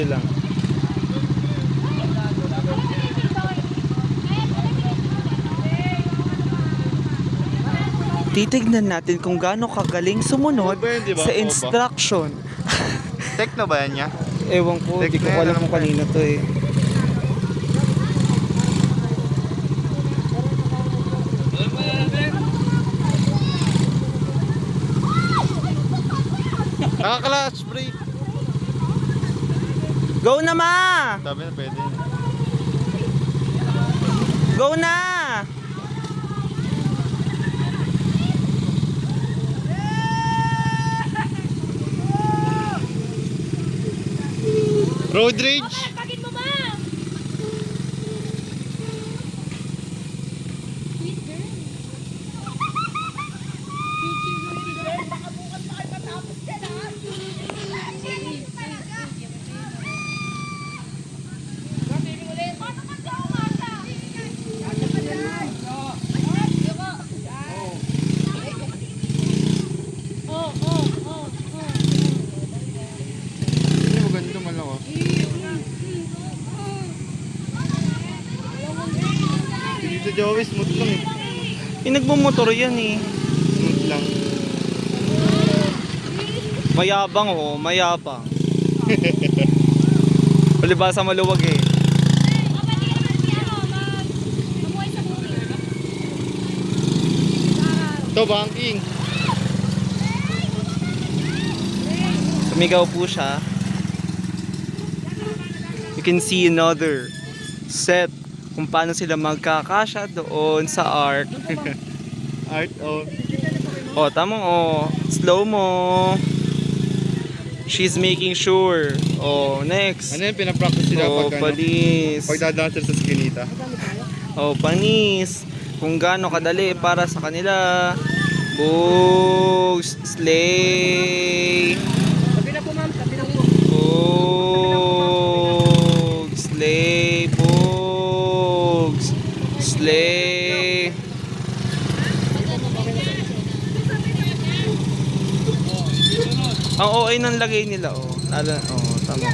Sige lang. Titignan natin kung gaano kagaling sumunod sa instruction. Tekno ba yan niya? Ewan ko, di ko alam kung kanino to eh. Nakaka-clutch brake. Go na, ma! Sabi na pwede. Go na! Road rage. Pagin mo ba? Sweet girl. Sweet girl. Baka bukas pa kayo matapos ka na. Gamitin ulit. Paano ka siya umasa? Hindi mo ganito man ako. Dito Joey, smooth lang eh. Nagmumotor yan eh. Smooth lang. Mayabang oh, mayabang. Palibasa maluwag eh. Ito, banking. Sumigaw po siya. You can see another set kung paano sila magkakasya doon sa arc. Art of... Oh, tamang oh. Slow mo. She's making sure. Oh, next. Ano yung pinapractice sila Oh, pag ano? panis. Pag dadaan sila sa skinita. Oh, panis. Kung gaano kadali para sa kanila. Boogs. Slay. Sabi na po ma'am, sabi na po. Boogs. Slay. Boogs. Slay. Ang OA ng lagay nila, oh. Oh, tama.